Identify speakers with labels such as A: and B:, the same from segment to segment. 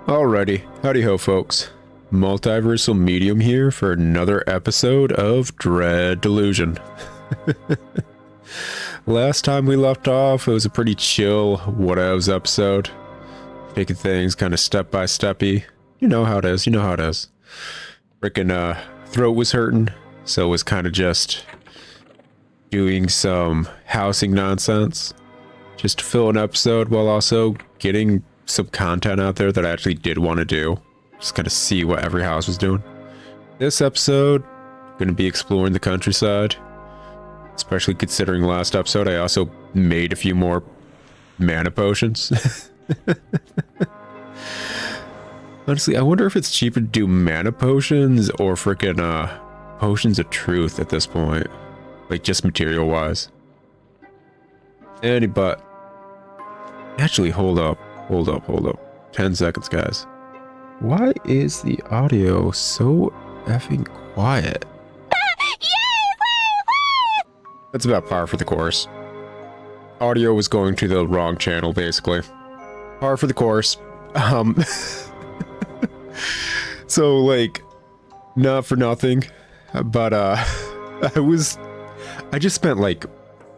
A: Alrighty, howdy ho folks. Multiversal Medium here for another episode of Dread Delusion. Last time we left off, it was a pretty chill whatevs episode. Taking things kind of step by steppy. You know how it is, Frickin' throat was hurting, so it was kind of just doing some housing nonsense. Just to fill an episode while also getting some content out there that I actually did want to do. Just kind of see what every house was doing. This episode, going to be exploring the countryside. Especially considering last episode, I also made a few more mana potions. Honestly, I wonder if it's cheaper to do mana potions or frickin' potions of truth at this point. Like, just material-wise. But actually, hold up. 10 seconds, guys. Why is the audio so effing quiet? That's about par for the course. Audio was going to the wrong channel, basically. Par for the course. So, like, not for nothing, but, I just spent, like,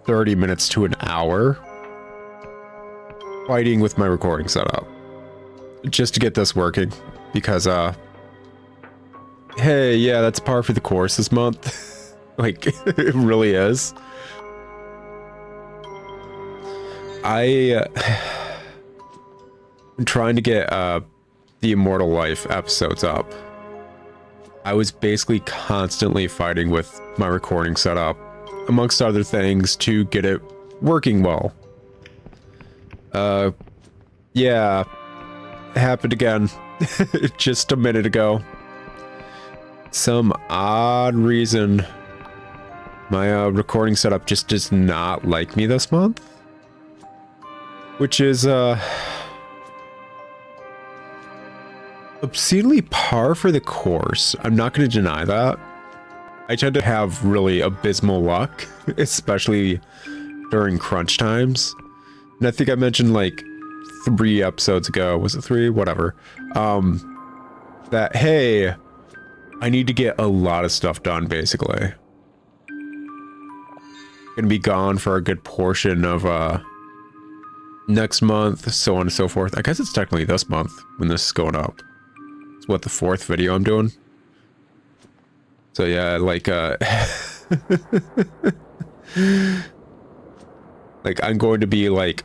A: 30 minutes to an hour fighting with my recording setup just to get this working because hey, yeah, that's par for the course this month. Like, it really is. I'm trying to get the Immortal Life episodes up. I was basically constantly fighting with my recording setup, amongst other things, to get it working well. Yeah, it happened again, just a minute ago. Some odd reason, my recording setup just does not like me this month, which is obscenely par for the course. I'm not going to deny that. I tend to have really abysmal luck, especially during crunch times. And I think I mentioned like 3 episodes ago, was it 3? Whatever. That, hey, I need to get a lot of stuff done, basically. Gonna be gone for a good portion of next month, so on and so forth. I guess it's technically this month when this is going up. It's what, the 4th video I'm doing? So yeah, like, like, I'm going to be, like,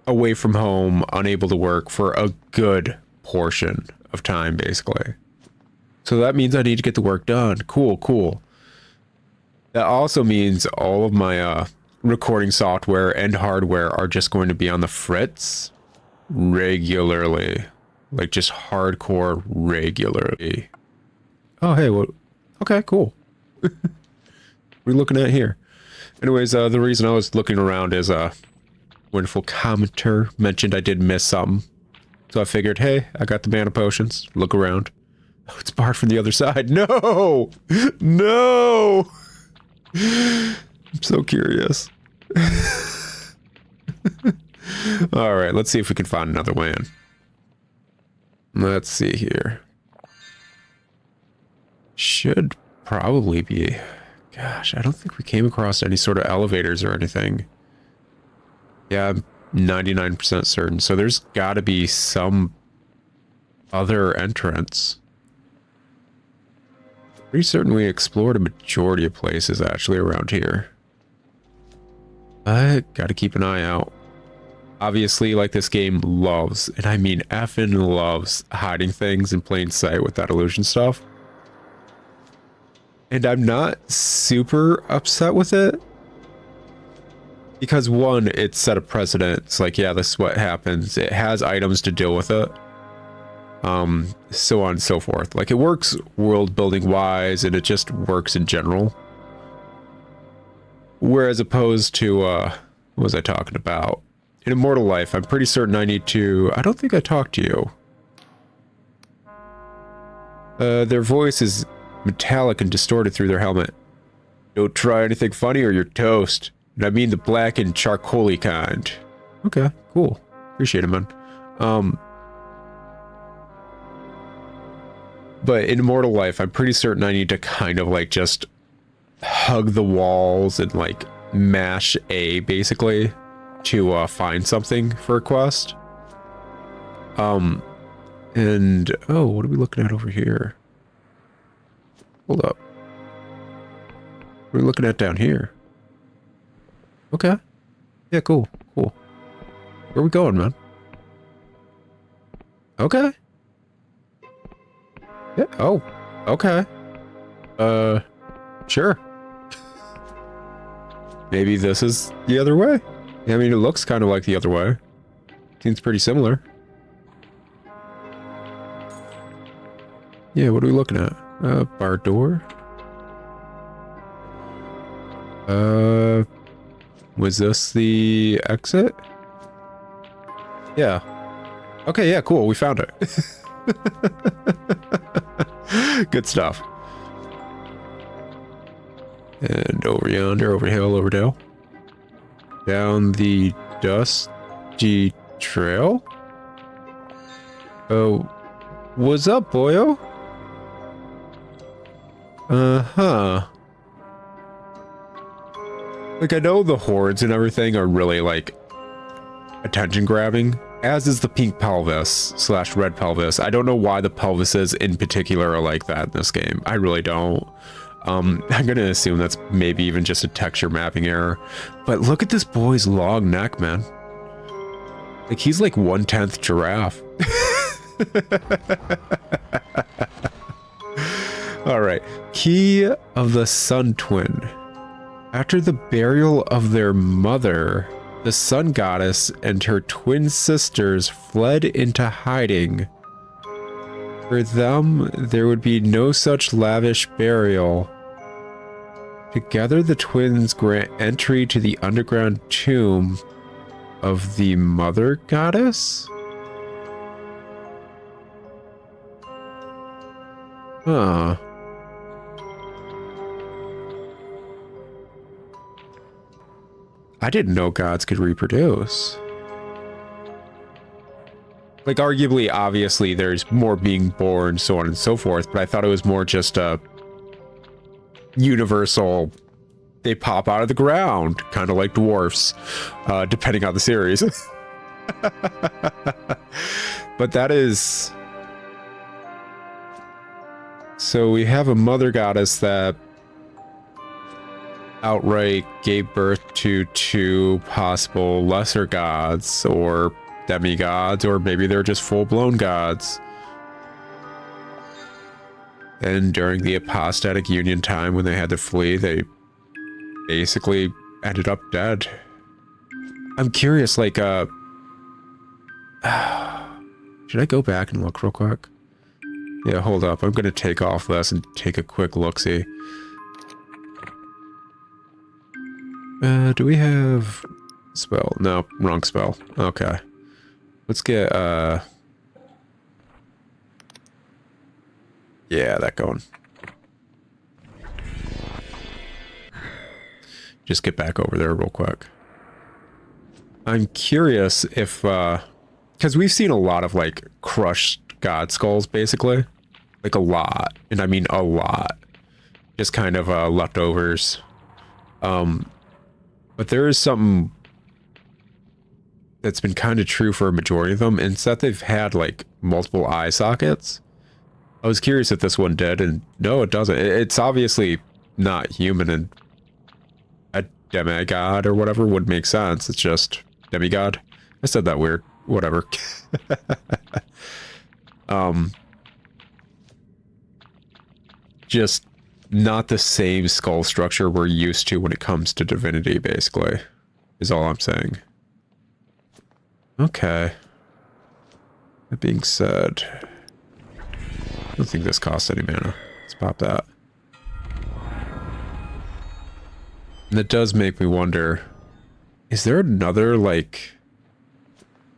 A: away from home, unable to work for a good portion of time, basically. So that means I need to get the work done. Cool. That also means all of my recording software and hardware are just going to be on the fritz regularly. Like, just hardcore regularly. Oh, hey, what? Okay, cool. What are we looking at here? Anyways, the reason I was looking around is wonderful commenter mentioned I did miss something. So I figured, hey, I got the mana potions. Look around. Oh, it's barred from the other side. No! No! I'm so curious. Alright, let's see if we can find another way in. Let's see here. Should probably be... Gosh, I don't think we came across any sort of elevators or anything. Yeah, I'm 99% certain. So there's got to be some other entrance. Pretty certain we explored a majority of places actually around here. But gotta keep an eye out. Obviously, like, this game loves, and I mean effing loves, hiding things in plain sight with that illusion stuff. And I'm not super upset with it. Because one, it set a precedent. It's like, yeah, this is what happens. It has items to deal with it. So on and so forth. Like, it works world building wise, and it just works in general. Whereas opposed to, what was I talking about? In Immortal Life, I'm pretty certain I need to... I don't think I talked to you. Their voice is metallic and distorted through their helmet. Don't try anything funny or you're toast. And I mean the black and charcoaly kind. Okay, cool. Appreciate it, man. But in Immortal Life, I'm pretty certain I need to kind of like just hug the walls and like mash A basically to find something for a quest. And oh, what are we looking at over here? Hold up. What are we looking at down here? Okay. Yeah, cool. Cool. Where are we going, man? Okay. Yeah. Oh. Okay. Sure. Maybe this is the other way. I mean, it looks kind of like the other way. Seems pretty similar. Yeah, what are we looking at? Bar door. Was this the exit? Yeah. Okay, yeah, cool. We found it. Good stuff. And over yonder, over hill, over dale. Down the dusty trail. Oh, what's up, boyo? Uh-huh. Like, I know the hordes and everything are really, like, attention-grabbing, as is the pink pelvis / red pelvis. I don't know why the pelvises in particular are like that in this game. I really don't. I'm gonna assume that's maybe even just a texture mapping error. But look at this boy's long neck, man. Like, he's like 1/10 giraffe. Alright. Key of the Sun Twin. After the burial of their mother, the sun goddess and her twin sisters fled into hiding. For them, there would be no such lavish burial. Together, the twins grant entry to the underground tomb of the mother goddess? Huh. I didn't know gods could reproduce. Like, arguably, obviously, there's more being born, so on and so forth, but I thought it was more just a universal, they pop out of the ground, kind of like dwarfs, depending on the series. But that is... So we have a mother goddess that outright gave birth to two possible lesser gods, or demigods, or maybe they're just full-blown gods. And during the apostatic union time when they had to flee, they basically ended up dead. I'm curious, like, should I go back and look real quick? Yeah, hold up. I'm gonna take off this and take a quick look-see. Do we have spell? No, wrong spell. Okay. Let's get, yeah, that going. Just get back over there real quick. I'm curious if, because we've seen a lot of, like, crushed god skulls, basically. Like, a lot. And I mean a lot. Just kind of, leftovers. But there is something that's been kind of true for a majority of them, and it's that they've had, like, multiple eye sockets. I was curious if this one did, and no, it doesn't. It's obviously not human, and a demigod or whatever would make sense. It's just demigod. I said that weird. Whatever. Just not the same skull structure we're used to when it comes to divinity, basically, is all I'm saying. Okay. That being said, I don't think this costs any mana. Let's pop that. And it does make me wonder, is there another, like,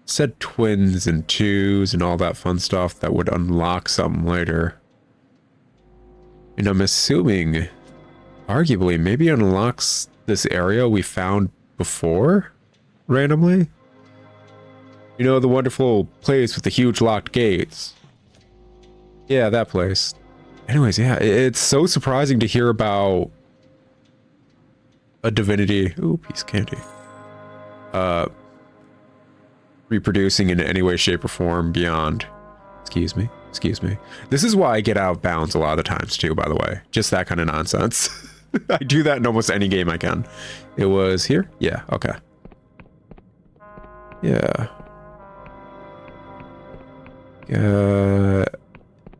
A: said twins and twos and all that fun stuff that would unlock something later? And I'm assuming, arguably, maybe unlocks this area we found before, randomly? You know, the wonderful place with the huge locked gates. Yeah, that place. Anyways, yeah, it's so surprising to hear about a divinity. Ooh, piece of candy. Reproducing in any way, shape, or form beyond. Excuse me. Excuse me. This is why I get out of bounds a lot of the times too, by the way. Just that kind of nonsense. I do that in almost any game I can. It was here? Yeah, okay. Yeah.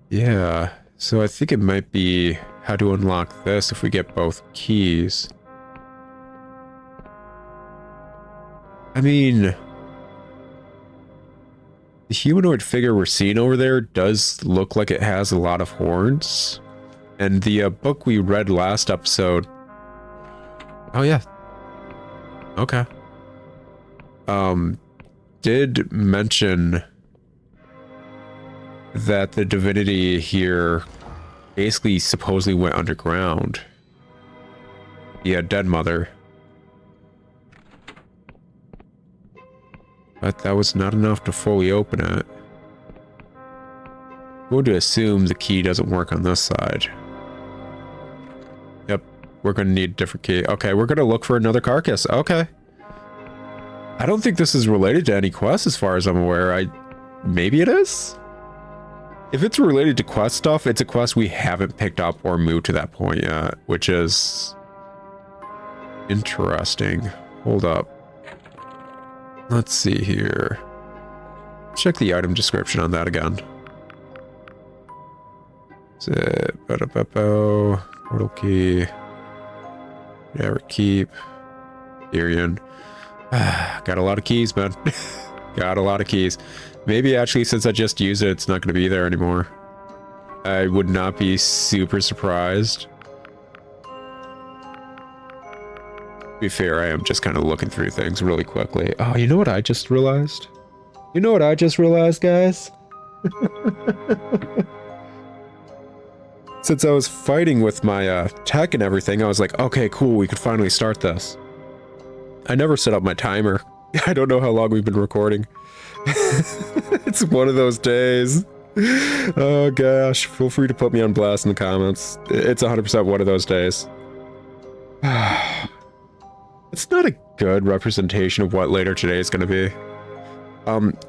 A: Yeah. So I think it might be how to unlock this if we get both keys. I mean, the humanoid figure we're seeing over there does look like it has a lot of horns. And the book we read last episode... Oh, yeah. Okay. Did mention that the divinity here basically supposedly went underground. The dead mother. But that was not enough to fully open it. I'm going to assume the key doesn't work on this side. Yep, we're going to need a different key. Okay, we're going to look for another carcass. Okay. I don't think this is related to any quest as far as I'm aware. Maybe it is? If it's related to quest stuff, it's a quest we haven't picked up or moved to that point yet, which is interesting. Hold up. Let's see here. Check the item description on that again. Portal key. Never keep. Tyrion. Got a lot of keys, man. Got a lot of keys. Maybe actually, since I just used it, it's not going to be there anymore. I would not be super surprised. To be fair, I am just kind of looking through things really quickly. Oh, you know what I just realized? You know what I just realized, guys? Since I was fighting with my tech and everything, I was like, okay, cool, we could finally start this. I never set up my timer. I don't know how long we've been recording. It's one of those days. Oh gosh, feel free to put me on blast in the comments. It's 100% one of those days. It's not a good representation of what later today is going to be.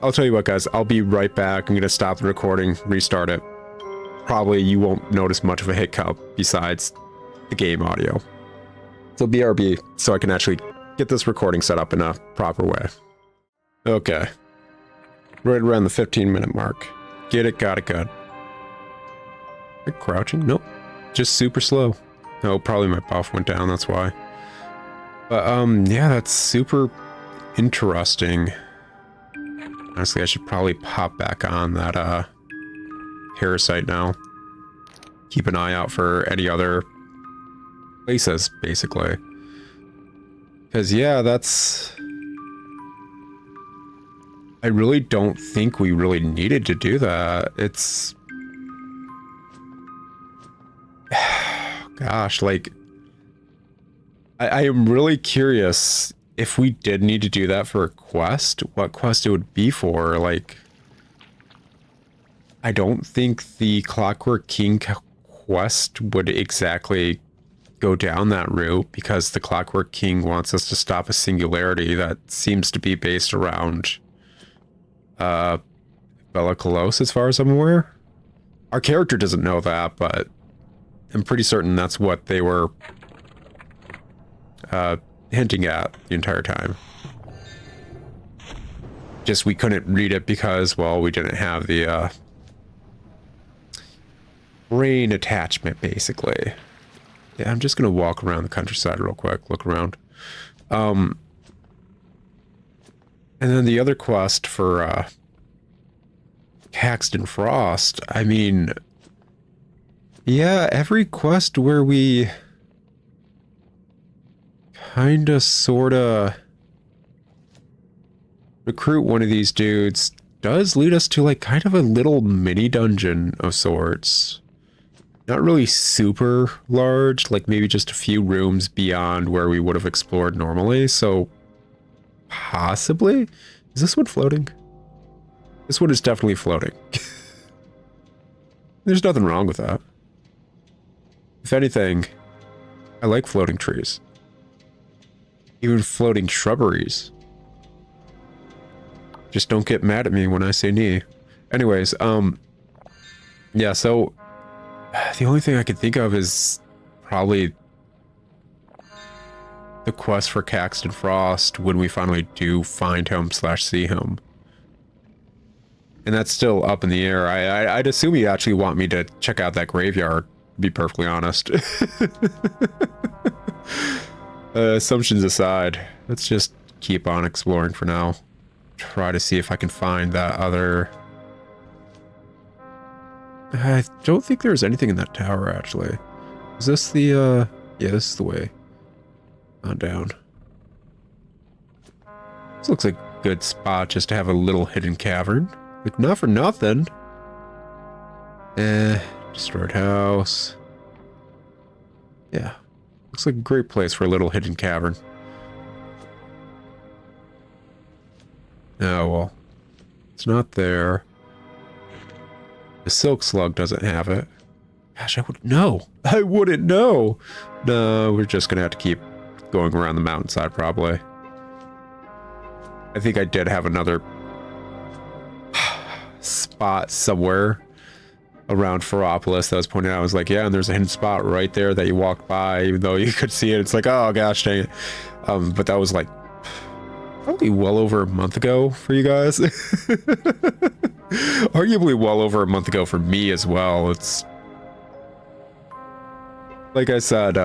A: I'll tell you what, guys, I'll be right back. I'm going to stop the recording, restart it. Probably you won't notice much of a hiccup besides the game audio. So BRB, so I can actually get this recording set up in a proper way. Okay. Right around the 15-minute mark. Get it, got it, good. Am I crouching? Nope. Just super slow. Oh, probably my buff went down, that's why. But, yeah, that's super interesting. Honestly, I should probably pop back on that, parasite now. Keep an eye out for any other places, basically. Because, yeah, that's... I really don't think we really needed to do that. It's... Gosh, like... I am really curious if we did need to do that for a quest, what quest it would be for. Like, I don't think the Clockwork King quest would exactly go down that route, because the Clockwork King wants us to stop a singularity that seems to be based around Bella Colosse, as far as I'm aware. Our character doesn't know that, but I'm pretty certain that's what they were hinting at the entire time. Just we couldn't read it because, well, we didn't have the brain attachment, basically. Yeah, I'm just gonna walk around the countryside real quick, look around. And then the other quest for Caxton Frost, I mean, yeah, every quest where we kinda sorta recruit one of these dudes does lead us to like kind of a little mini dungeon of sorts. Not really super large, like maybe just a few rooms beyond where we would have explored normally, so possibly? Is this one floating? This one is definitely floating. There's nothing wrong with that. If anything, I like floating trees. Even floating shrubberies. Just don't get mad at me when I say knee. Anyways, yeah, so the only thing I could think of is probably the quest for Caxton Frost when we finally do find him / see him. And that's still up in the air. I'd assume you actually want me to check out that graveyard, to be perfectly honest. Assumptions aside, let's just keep on exploring for now. Try to see if I can find that other... I don't think there's anything in that tower, actually. Is this the, yeah, this is the way on down. This looks like a good spot just to have a little hidden cavern. Like, not for nothing. Destroyed house. Yeah. Looks like a great place for a little hidden cavern. Oh, well. It's not there. The silk slug doesn't have it. Gosh, I wouldn't know. I wouldn't know. No, we're just gonna have to keep going around the mountainside, probably. I think I did have another spot somewhere around Ferropolis that was pointed out. I was like, yeah, and there's a hidden spot right there that you walked by, even though you could see it. It's like, oh gosh, dang it. But that was like probably well over a month ago for you guys. Arguably well over a month ago for me as well. It's like I said,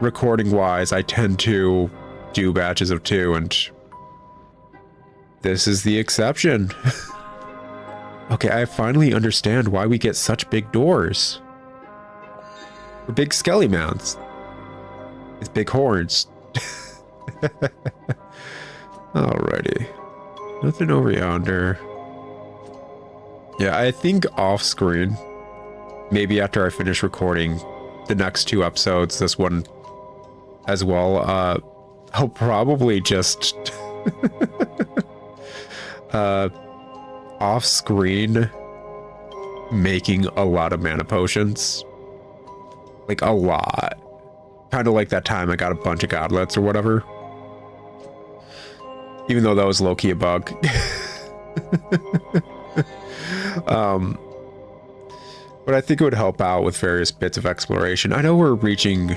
A: recording wise, I tend to do batches of 2, and this is the exception. Okay, I finally understand why we get such big doors. For big skelly mounts. With big horns. Alrighty. Nothing over yonder. Yeah, I think off screen, maybe after I finish recording the next 2 episodes, this one as well, I'll probably just off screen making a lot of mana potions. Like a lot. Kind of like that time I got a bunch of godlets or whatever. Even though that was low-key a bug. But I think it would help out with various bits of exploration. I know we're reaching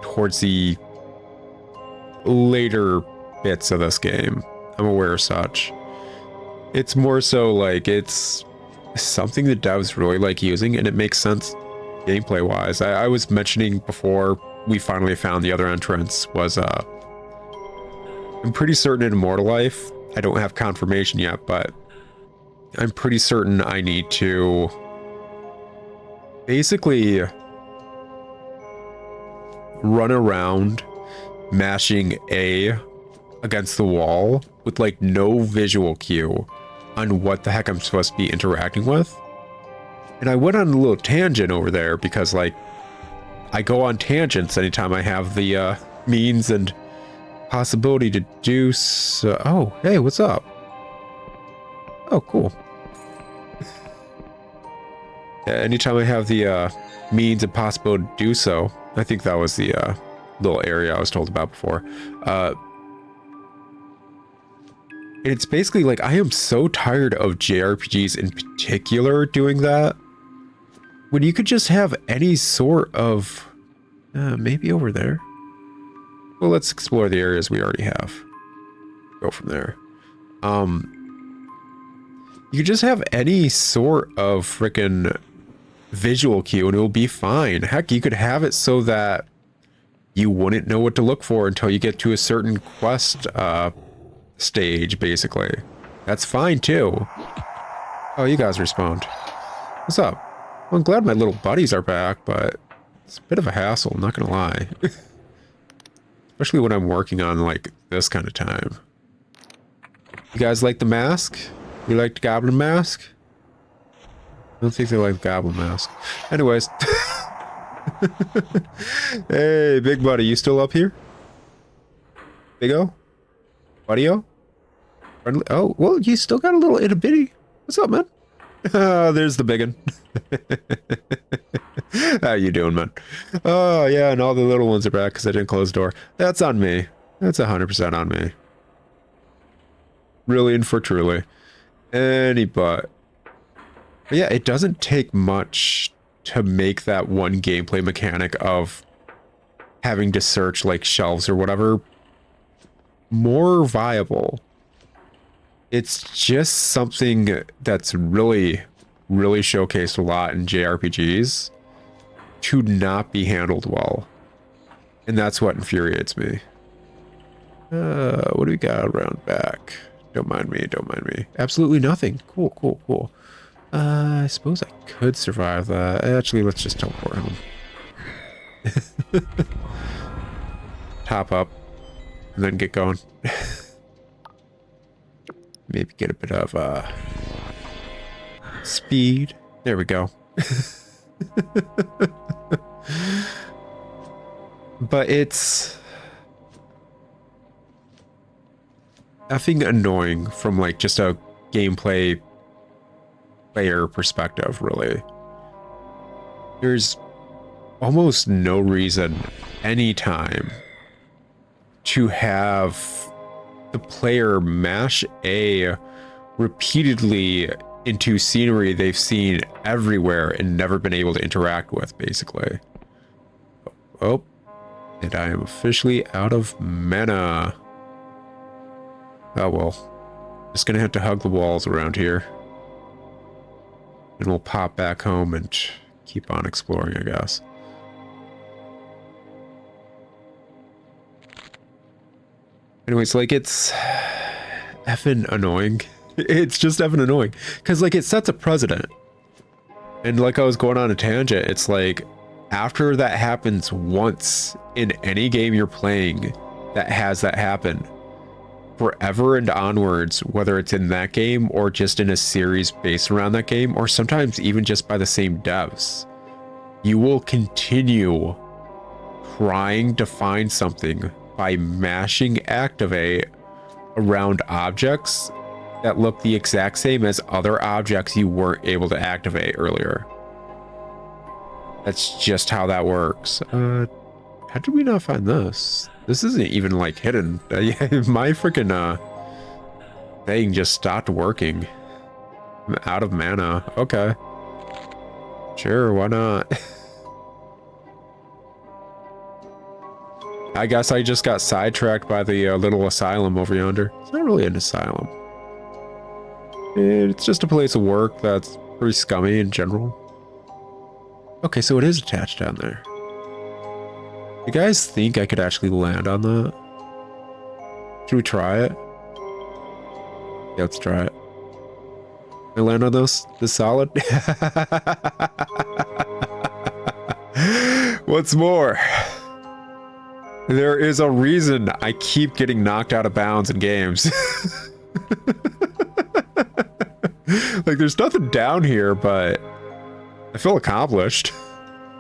A: towards the later bits of this game. I'm aware of such. It's more so like it's something that devs really like using, and it makes sense gameplay wise. I was mentioning before we finally found the other entrance was I'm pretty certain in Immortal Life, I don't have confirmation yet, but I'm pretty certain I need to basically run around mashing A against the wall with like no visual cue on what the heck I'm supposed to be interacting with. And I went on a little tangent over there because like I go on tangents anytime I have the means and possibility to do so. Oh, hey, what's up? Oh, cool. Yeah, anytime I have the means and possibility to do so. I think that was the little area I was told about before. It's basically like I am so tired of JRPGs in particular doing that. When you could just have any sort of... maybe over there? Well, let's explore the areas we already have. Go from there. You could just have any sort of frickin' visual cue and it will be fine. Heck, you could have it so that you wouldn't know what to look for until you get to a certain quest stage, basically. That's fine, too. Oh, you guys respawned. What's up? Well, I'm glad my little buddies are back, but it's a bit of a hassle, I'm not gonna lie. Especially when I'm working on, like, this kind of time. You guys like the mask? You liked Goblin Mask? I don't think they like Goblin Mask. Anyways. Hey, big buddy, you still up here? Big O? Buddy O? Friendly? Oh, well, you still got a little itty bitty. What's up, man? Oh, there's the biggin. How you doing, man? Oh, yeah, and all the little ones are back because I didn't close the door. That's on me. That's 100% on me. Really and for truly. But yeah, it doesn't take much to make that one gameplay mechanic of having to search like shelves or whatever more viable. It's just something that's really showcased a lot in JRPGs to not be handled well. And that's what infuriates me. What do we got around back? Don't mind me. Absolutely nothing. Cool. I suppose I could survive that. Actually, let's just teleport home. Top up. And then get going. Maybe get a bit of speed. There we go. But it's effing annoying from like just a gameplay player perspective, really. There's almost no reason anytime to have the player mash A repeatedly into scenery they've seen everywhere and never been able to interact with, basically. Oh, and I am officially out of mana. Oh well. Just gonna have to hug the walls around here. And we'll pop back home and keep on exploring, I guess. Anyways, like, it's effing annoying. It's just effing annoying. Because, like, it sets a precedent. And like I was going on a tangent, it's like, after that happens once in any game you're playing that has that happen, forever and onwards, whether it's in that game or just in a series based around that game, or sometimes even just by the same devs, you will continue trying to find something by mashing activate around objects that look the exact same as other objects you weren't able to activate earlier. That's just how that works. How did we not find this? This isn't even like hidden. My freaking thing just stopped working. I'm out of mana. Okay. Sure, why not? I guess I just got sidetracked by the little asylum over yonder. It's not really an asylum. It's just a place of work that's pretty scummy in general. Okay, so it is attached down there. You guys think I could actually land on that? Should we try it? Yeah, let's try it. Can I land on this? This solid? What's more, there is a reason I keep getting knocked out of bounds in games. Like, there's nothing down here, but I feel accomplished.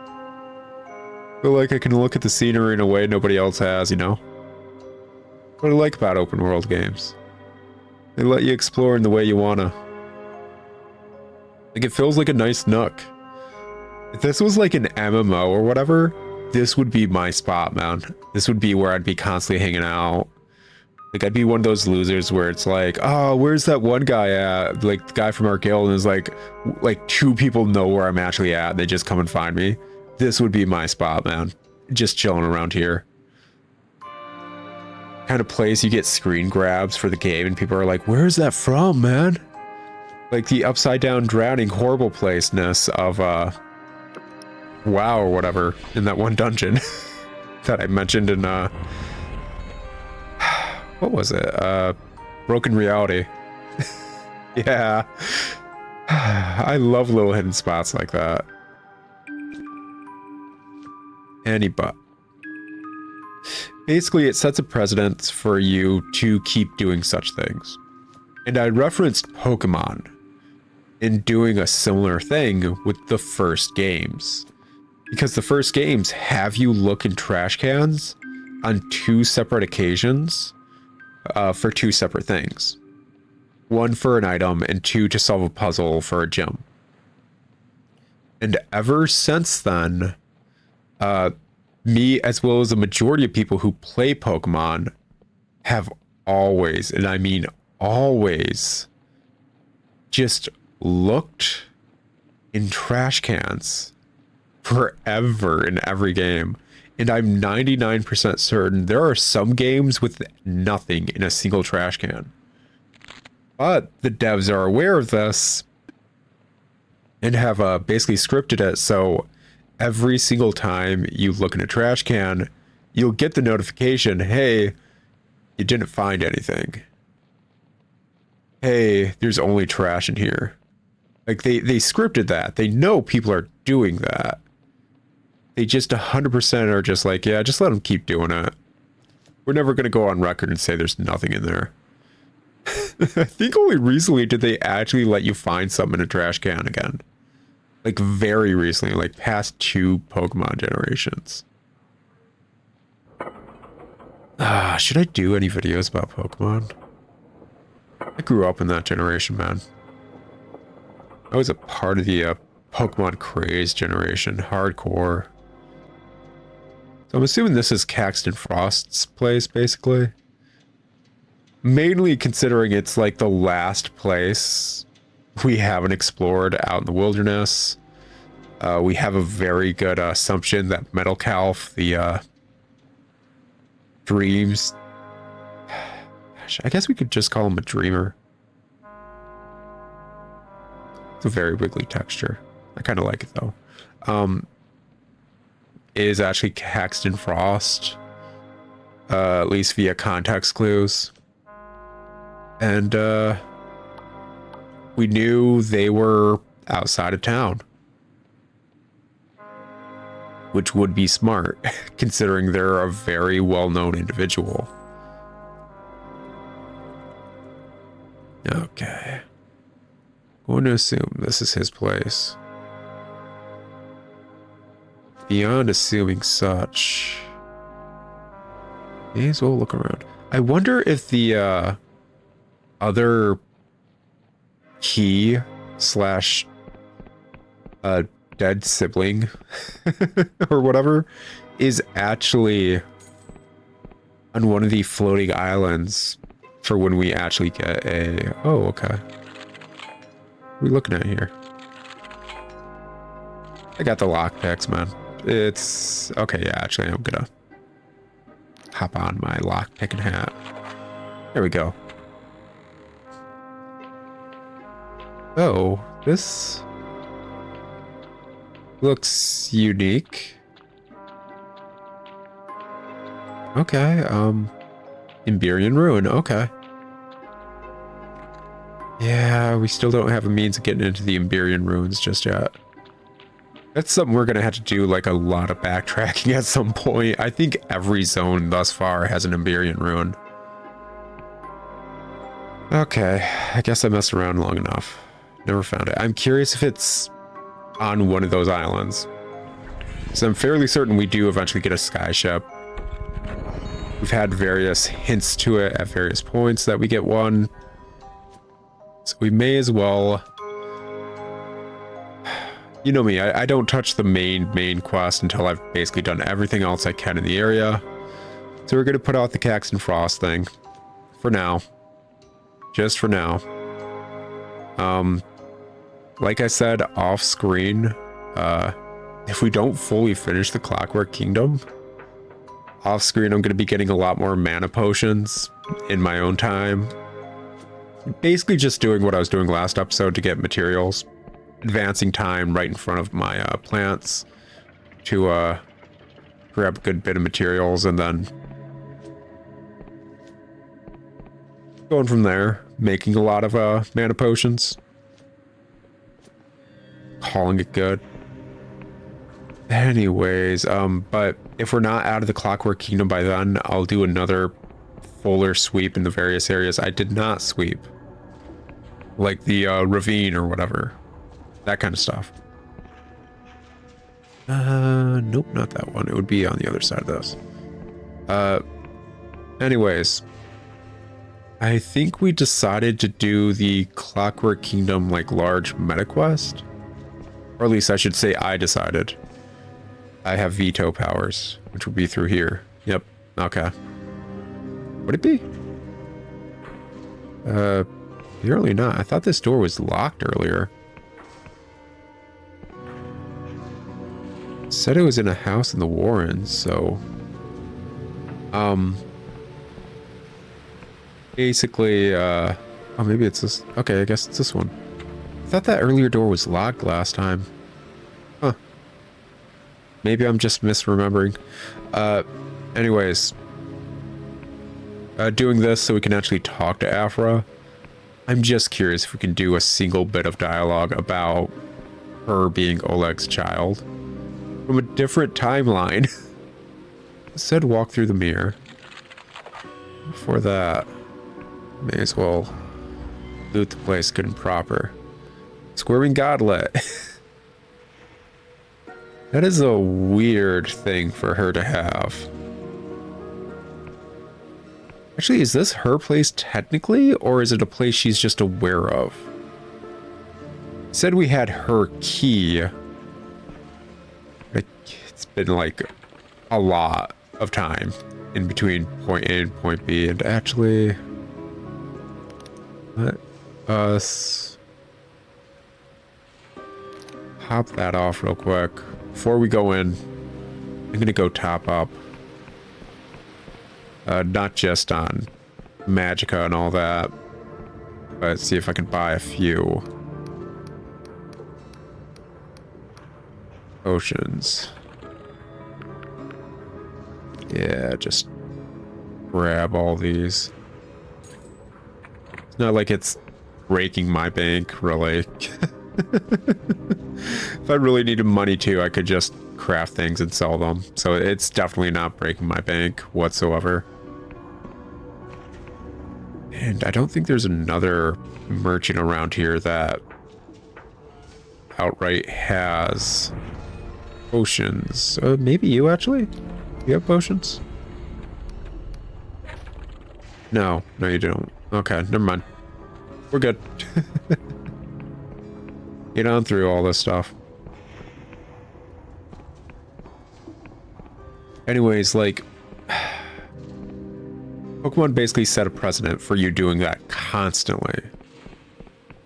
A: I feel like I can look at the scenery in a way nobody else has, you know? What I like about open world games. They let you explore in the way you wanna. Like, it feels like a nice nook. If this was like an MMO or whatever, this would be my spot, man. This would be where I'd be constantly hanging out. Like, I'd be one of those losers where it's like, oh, where's that one guy at? Like, the guy from our guild, and it's like two people know where I'm actually at. They just come and find me. This would be my spot, man. Just chilling around here. Kind of place you get screen grabs for the game, and people are like, where's that from, man? Like the upside down drowning horrible placeness of WoW or whatever in that one dungeon that I mentioned in what was it? Broken Reality. Yeah. I love little hidden spots like that. But basically, it sets a precedent for you to keep doing such things. And I referenced Pokemon in doing a similar thing with the first games. Because the first games have you look in trash cans on 2 separate occasions for 2 separate things. 1 for an item, and 2 to solve a puzzle for a gym. And ever since then, me as well as the majority of people who play Pokemon have always, and I mean always, just looked in trash cans forever in every game. And I'm 99% certain there are some games with nothing in a single trash can. But the devs are aware of this and have basically scripted it so every single time you look in a trash can, you'll get the notification, hey, you didn't find anything. Hey, there's only trash in here. Like, they scripted that. They know people are doing that. They just 100% are just like, yeah, just let them keep doing it. We're never going to go on record and say there's nothing in there. I think only recently did they actually let you find something in a trash can again. Like, very recently, like past 2 Pokemon generations. Should I do any videos about Pokemon? I grew up in that generation, man. I was a part of the Pokemon craze generation, hardcore. So I'm assuming this is Caxton Frost's place, basically. Mainly considering it's like the last place we haven't explored out in the wilderness. We have a very good assumption that Metal Calf, the dreams... Gosh, I guess we could just call him a dreamer. It's a very wiggly texture. I kind of like it, though. Is actually Caxton Frost. At least via context clues. And, we knew they were outside of town. Which would be smart, considering they're a very well-known individual. Okay. Going to assume this is his place. Beyond assuming such, may as well look around. I wonder if the other key slash dead sibling or whatever is actually on one of the floating islands for when we actually get a... Oh, okay. What are we looking at here? I got the lockpicks, man. It's... Okay, yeah, actually, I'm gonna hop on my lockpicking hat. There we go. Oh, this looks unique. Okay, Emberian Ruin, okay. Yeah, we still don't have a means of getting into the Emberian Ruins just yet. That's something we're gonna have to do, like, a lot of backtracking at some point. I think every zone thus far has an Emberian Ruin. Okay, I guess I messed around long enough. Never found it. I'm curious if it's on one of those islands. So I'm fairly certain we do eventually get a skyship. We've had various hints to it at various points that we get one. So we may as well... You know me, I don't touch the main quest until I've basically done everything else I can in the area. So we're going to put out the Caxton Frost thing. For now. Just for now. Like I said, off screen, if we don't fully finish the Clockwork Kingdom, off screen I'm going to be getting a lot more mana potions in my own time. Basically just doing what I was doing last episode to get materials. Advancing time right in front of my plants to grab a good bit of materials and then going from there, making a lot of mana potions. Calling it good. Anyways, but if we're not out of the Clockwork Kingdom by then, I'll do another fuller sweep in the various areas I did not sweep. Like the ravine or whatever. That kind of stuff. Nope, not that one. It would be on the other side of this. Anyways. I think we decided to do the Clockwork Kingdom, like, large meta quest. Or at least I should say I decided. I have veto powers, which will be through here. Yep. Okay. Would it be? Apparently not. I thought this door was locked earlier. It said it was in a house in the Warrens, so... Basically, oh, maybe it's this. Okay, I guess it's this one. I thought that earlier door was locked last time. Huh. Maybe I'm just misremembering. Anyways. Doing this so we can actually talk to Afra. I'm just curious if we can do a single bit of dialogue about her being Oleg's child. From a different timeline. It said walk through the mirror. Before that, may as well loot the place good and proper. Squirming Godlet. That is a weird thing for her to have. Actually, is this her place technically, or is it a place she's just aware of? It said we had her key. It's been like a lot of time in between point A and point B, and actually let us pop that off real quick. Before we go in, I'm gonna go top up. Not just on Magicka and all that, but see if I can buy a few potions. Yeah, just grab all these. It's not like it's breaking my bank, really. If I really needed money too, I could just craft things and sell them. So it's definitely not breaking my bank whatsoever. And I don't think there's another merchant around here that outright has potions. Maybe you actually? You have potions? No, you don't. Okay, never mind. We're good. Get on through all this stuff. Anyways, like... Pokemon basically set a precedent for you doing that constantly.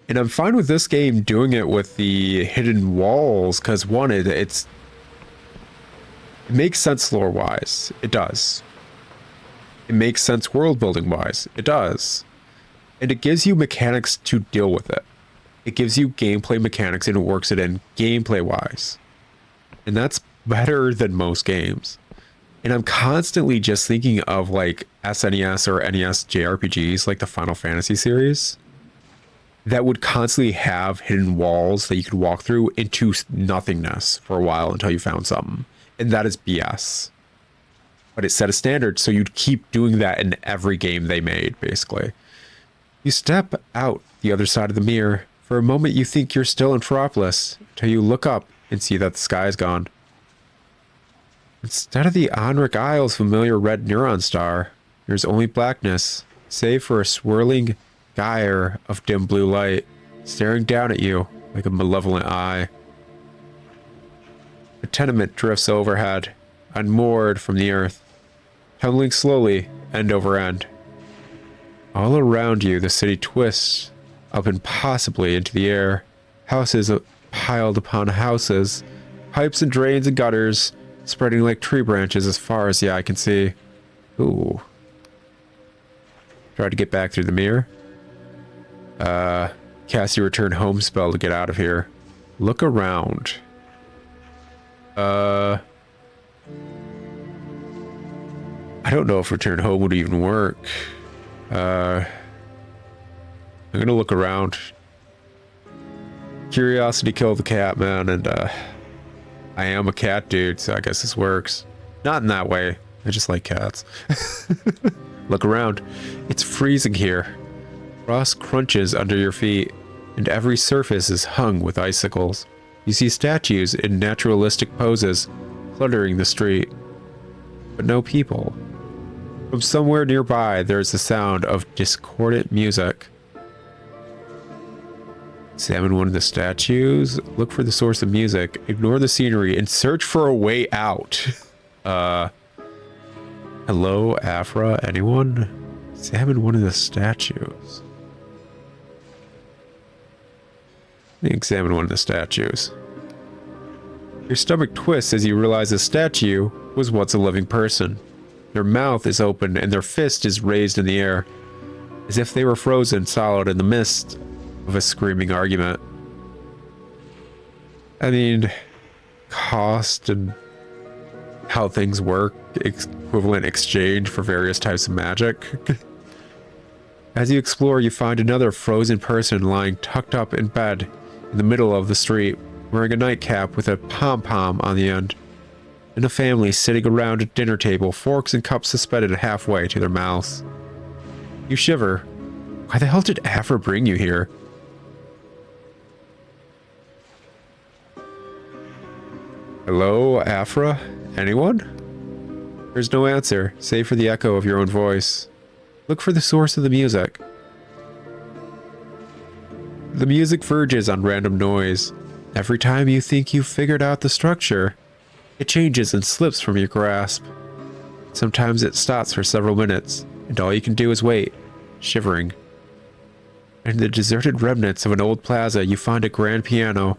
A: And I'm fine with this game doing it with the hidden walls, because one, it makes sense lore-wise. It does. It makes sense world-building-wise. It does. And it gives you mechanics to deal with it. It gives you gameplay mechanics and it works it in gameplay-wise. And that's better than most games. And I'm constantly just thinking of like SNES or NES JRPGs, like the Final Fantasy series, that would constantly have hidden walls that you could walk through into nothingness for a while until you found something. And that is BS. But it set a standard, so you'd keep doing that in every game they made, basically. You step out the other side of the mirror. For a moment you think you're still in Metropolis, until you look up and see that the sky is gone. Instead of the Onric Isle's familiar red neutron star, there's only blackness, save for a swirling gyre of dim blue light, staring down at you like a malevolent eye. A tenement drifts overhead, unmoored from the earth, tumbling slowly end over end. All around you, the city twists up impossibly into the air. Houses piled upon houses, pipes and drains and gutters, spreading like tree branches as far as the eye can see. Ooh. Try to get back through the mirror. Cast your return home spell to get out of here. Look around. I don't know if return home would even work. I'm gonna look around. Curiosity killed the cat, man, and I am a cat dude, so I guess this works. Not in that way. I just like cats. Look around. It's freezing here. Frost crunches under your feet, and every surface is hung with icicles. You see statues in naturalistic poses cluttering the street, but no people. From somewhere nearby, there's the sound of discordant music. Examine one of the statues. Look for the source of music. Ignore the scenery and search for a way out. Hello, Afra? Anyone? Examine one of the statues. Examine one of the statues. Your stomach twists as you realize the statue was once a living person. Their mouth is open and their fist is raised in the air, as if they were frozen solid in the midst of a screaming argument. I mean, cost and how things work, equivalent exchange for various types of magic. As you explore, you find another frozen person lying tucked up in bed in the middle of the street, wearing a nightcap with a pom-pom on the end, and a family sitting around a dinner table, forks and cups suspended halfway to their mouths. You shiver. Why the hell did Afra bring you here? Hello, Afra? Anyone? There's no answer, save for the echo of your own voice. Look for the source of the music. The music verges on random noise. Every time you think you've figured out the structure, it changes and slips from your grasp. Sometimes it stops for several minutes, and all you can do is wait, shivering. In the deserted remnants of an old plaza, you find a grand piano,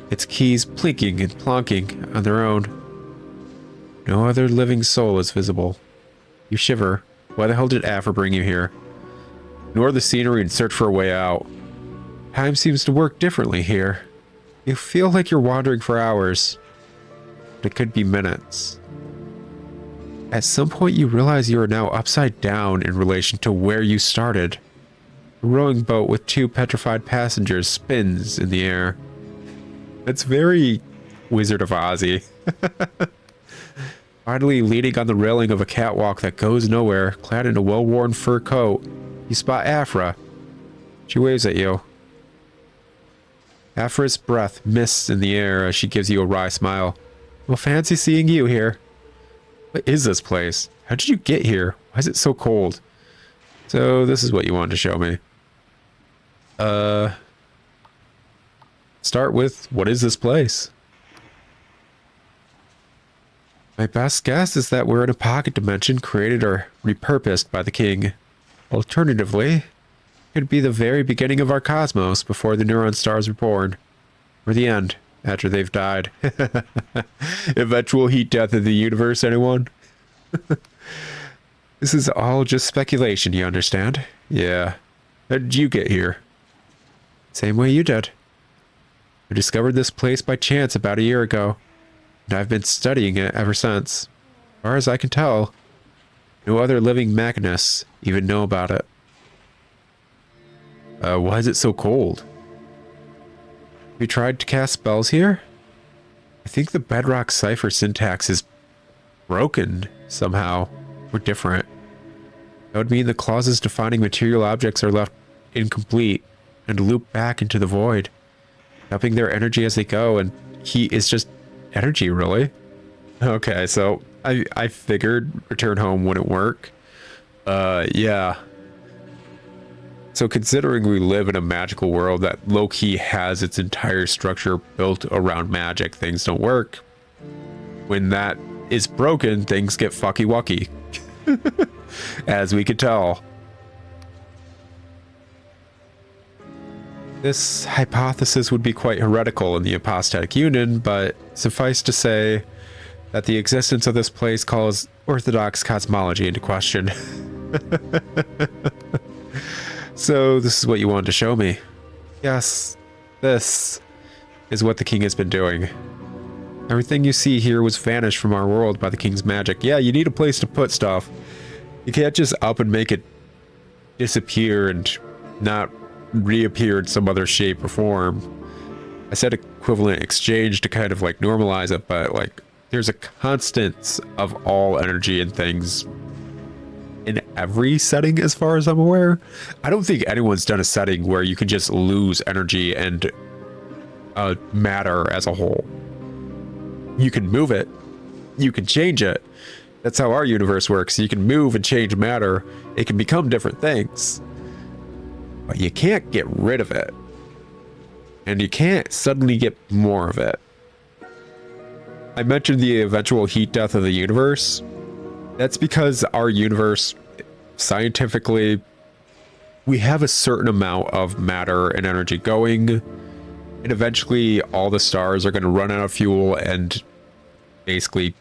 A: its keys plinking and plonking on their own. No other living soul is visible. You shiver. Why the hell did Afra bring you here? Ignore the scenery and search for a way out. Time seems to work differently here. You feel like you're wandering for hours. It could be minutes. At some point you realize you are now upside down in relation to where you started. A rowing boat with 2 petrified passengers spins in the air. It's very Wizard of Ozzy. Finally, leaning on the railing of a catwalk that goes nowhere, clad in a well-worn fur coat, you spot Afra. She waves at you. Afra's breath mists in the air as she gives you a wry smile. Well, fancy seeing you here. What is this place? How did you get here? Why is it so cold? So, this is what you wanted to show me. Start with, what is this place? My best guess is that we're in a pocket dimension created or repurposed by the king. Alternatively, it could be the very beginning of our cosmos before the neuron stars were born. Or the end, after they've died. Eventual heat death of the universe, anyone? This is all just speculation, you understand? Yeah. How did you get here? Same way you did. I discovered this place by chance about a year ago, and I've been studying it ever since. As far as I can tell, no other living machinists even know about it. Why is it so cold? Have you tried to cast spells here? I think the bedrock cipher syntax is broken somehow, or different. That would mean the clauses defining material objects are left incomplete and loop back into the void, upping their energy as they go, and heat is just energy, really. Okay, so I figured return home wouldn't work. Yeah. So considering we live in a magical world that low-key has its entire structure built around magic, things don't work. When that is broken, things get fucky-wucky. As we could tell. This hypothesis would be quite heretical in the apostatic union, but suffice to say that the existence of this place calls orthodox cosmology into question. So this is what you wanted to show me. Yes, this is what the king has been doing. Everything you see here was vanished from our world by the king's magic. Yeah, you need a place to put stuff. You can't just up and make it disappear and not reappear in some other shape or form. I said equivalent exchange to kind of like normalize it, but like there's a constance of all energy and things in every setting as far as I'm aware. I don't think anyone's done a setting where you can just lose energy and matter as a whole. You can move it, you can change it, That's how our universe works. You can move and change matter. It can become different things. But you can't get rid of it. And you can't suddenly get more of it. I mentioned the eventual heat death of the universe. That's because our universe, scientifically, we have a certain amount of matter and energy going, and eventually all the stars are going to run out of fuel and basically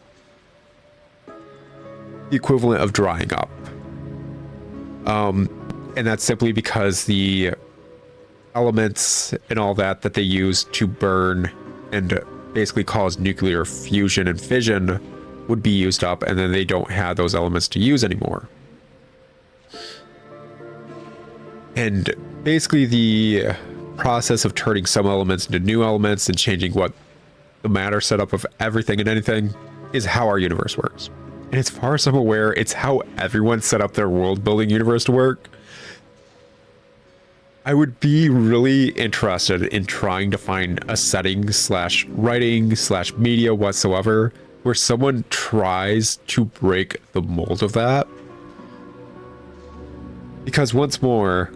A: the equivalent of drying up. And that's simply because the elements and all that they use to burn and basically cause nuclear fusion and fission would be used up, and then they don't have those elements to use anymore. And basically the process of turning some elements into new elements and changing what the matter setup of everything and anything is how our universe works. And as far as I'm aware, it's how everyone set up their world building universe to work. I would be really interested in trying to find a setting / writing / media whatsoever where someone tries to break the mold of that. Because once more,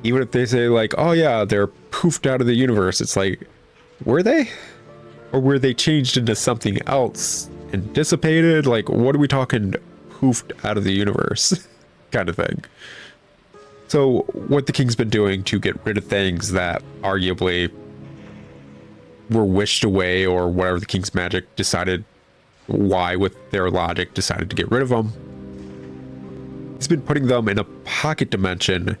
A: even if they say like, oh yeah, they're poofed out of the universe, it's like, were they? Or were they changed into something else and dissipated? Like, what are we talking poofed out of the universe kind of thing? So what the king's been doing to get rid of things that arguably were wished away, or whatever the king's magic decided, why with their logic decided to get rid of them, he's been putting them in a pocket dimension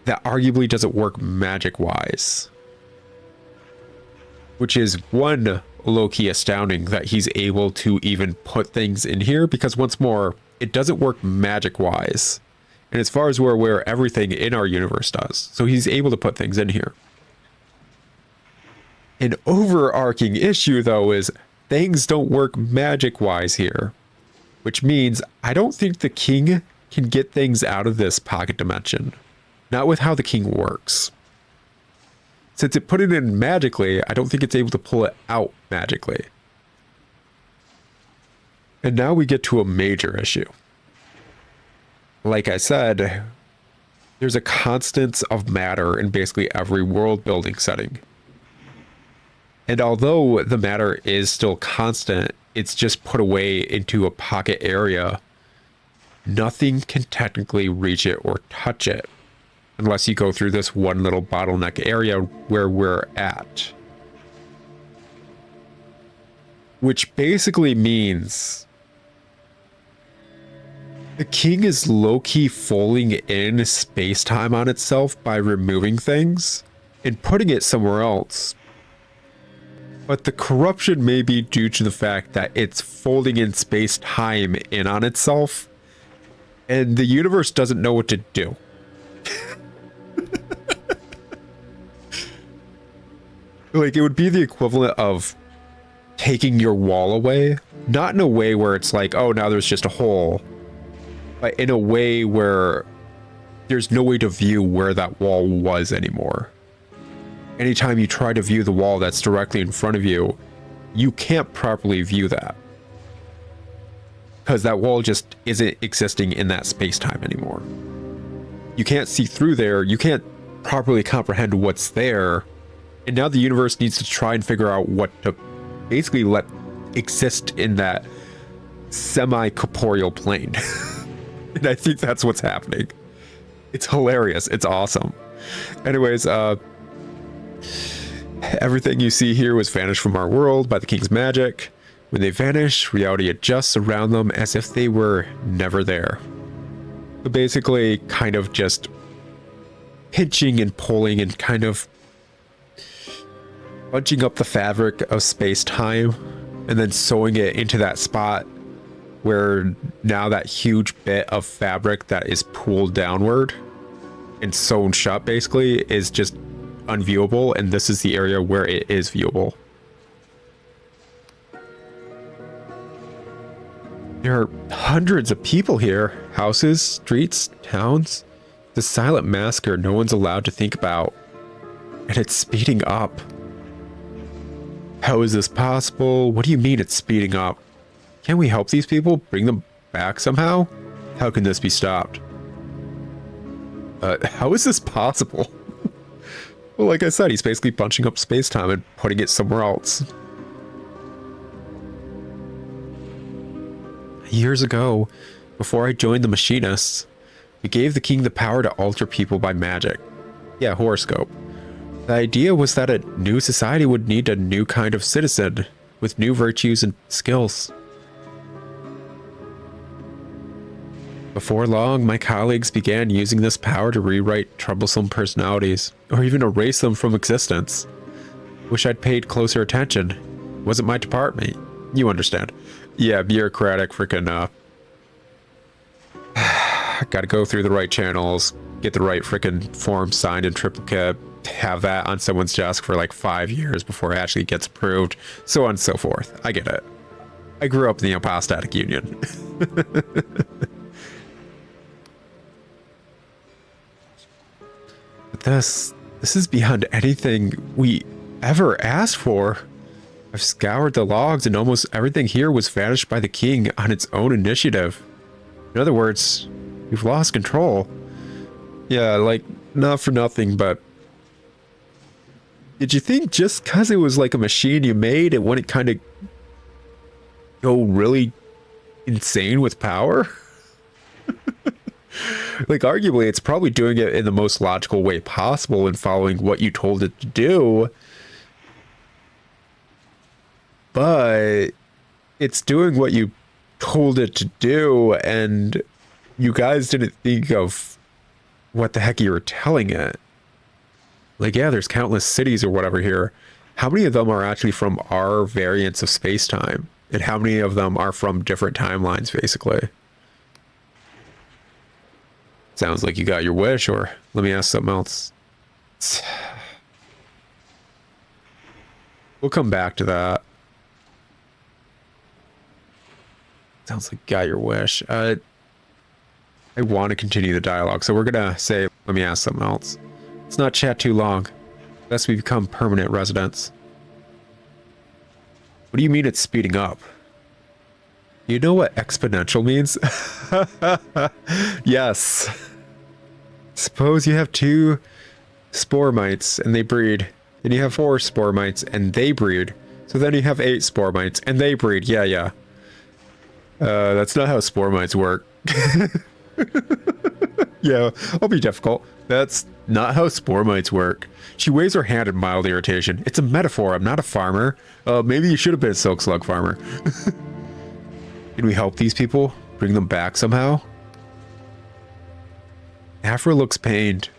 A: that arguably doesn't work magic wise, which is one low-key astounding that he's able to even put things in here, because once more, it doesn't work magic wise. And as far as we're aware, everything in our universe does. So he's able to put things in here. An overarching issue, though, is things don't work magic-wise here. Which means I don't think the king can get things out of this pocket dimension. Not with how the king works. Since it put it in magically, I don't think it's able to pull it out magically. And now we get to a major issue. Like I said, there's a constance of matter in basically every world building setting. And although the matter is still constant, it's just put away into a pocket area. Nothing can technically reach it or touch it unless you go through this one little bottleneck area where we're at. Which basically means the king is low-key folding in space-time on itself by removing things and putting it somewhere else. But the corruption may be due to the fact that it's folding in space-time in on itself, and the universe doesn't know what to do. Like, it would be the equivalent of taking your wall away, not in a way where it's like, oh, now there's just a hole, but in a way where there's no way to view where that wall was anymore. Anytime you try to view the wall that's directly in front of you, you can't properly view that. Because that wall just isn't existing in that space-time anymore. You can't see through there, you can't properly comprehend what's there, and now the universe needs to try and figure out what to basically let exist in that semi-corporeal plane. And I think that's what's happening. It's hilarious. It's awesome. Anyways, everything you see here was vanished from our world by the king's magic. When they vanish, reality adjusts around them as if they were never there. So basically, kind of just pinching and pulling and kind of bunching up the fabric of space-time and then sewing it into that spot where now that huge bit of fabric that is pulled downward and sewn shut basically is just unviewable, and this is the area where it is viewable. There are hundreds of people here. Houses, streets, towns. The silent massacre no one's allowed to think about. And it's speeding up. How is this possible? What do you mean it's speeding up? Can we help these people? Bring them back somehow? How can this be stopped? How is this possible? Well, like I said, he's basically bunching up space-time and putting it somewhere else. Years ago, before I joined the Machinists, we gave the king the power to alter people by magic. Yeah, horoscope. The idea was that a new society would need a new kind of citizen with new virtues and skills. Before long, my colleagues began using this power to rewrite troublesome personalities, or even erase them from existence. Wish I'd paid closer attention. Wasn't my department. You understand. Yeah, bureaucratic freaking, gotta go through the right channels, get the right freaking form signed in triplicate, have that on someone's desk for like 5 years before it actually gets approved, so on and so forth. I get it. I grew up in the apostatic union. But this is beyond anything we ever asked for. I've scoured the logs and almost everything here was vanished by the king on its own initiative. In other words, we've lost control. Yeah, like, not for nothing, but did you think just because it was like a machine you made, it wouldn't kind of go really insane with power? Like, arguably, it's probably doing it in the most logical way possible and following what you told it to do. But it's doing what you told it to do, and you guys didn't think of what the heck you were telling it. Like, yeah, there's countless cities or whatever here. How many of them are actually from our variants of space-time? And how many of them are from different timelines, basically? Sounds like you got your wish, or let me ask something else. We'll come back to that. Sounds like you got your wish. I want to continue the dialogue, so we're gonna say, let me ask something else. Let's not chat too long, lest we become permanent residents. What do you mean it's speeding up? You know what exponential means? Yes. Suppose you have 2 spore mites and they breed. Then you have 4 spore mites and they breed. So then you have 8 spore mites and they breed. Yeah. That's not how spore mites work. Yeah, I'll be difficult. That's not how spore mites work. She waves her hand in mild irritation. It's a metaphor. I'm not a farmer. Maybe you should have been a silk slug farmer. Can we help these people? Bring them back somehow? Afra looks pained.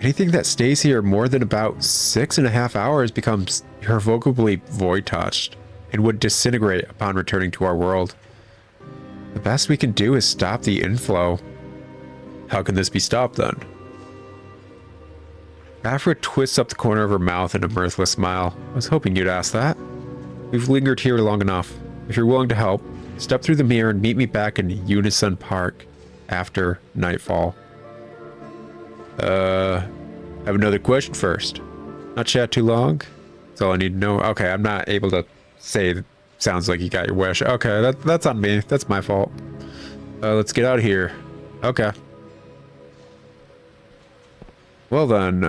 A: Anything that stays here more than about 6.5 hours becomes irrevocably void-touched and would disintegrate upon returning to our world. The best we can do is stop the inflow. How can this be stopped then? Afra twists up the corner of her mouth in a mirthless smile. I was hoping you'd ask that. We've lingered here long enough. If you're willing to help, step through the mirror and meet me back in Unison Park after nightfall. I have another question first. Not chat too long? That's all I need to know. Okay, I'm not able to say it sounds like you got your wish. Okay, that's on me. That's my fault. Let's get out of here. Okay. Well then,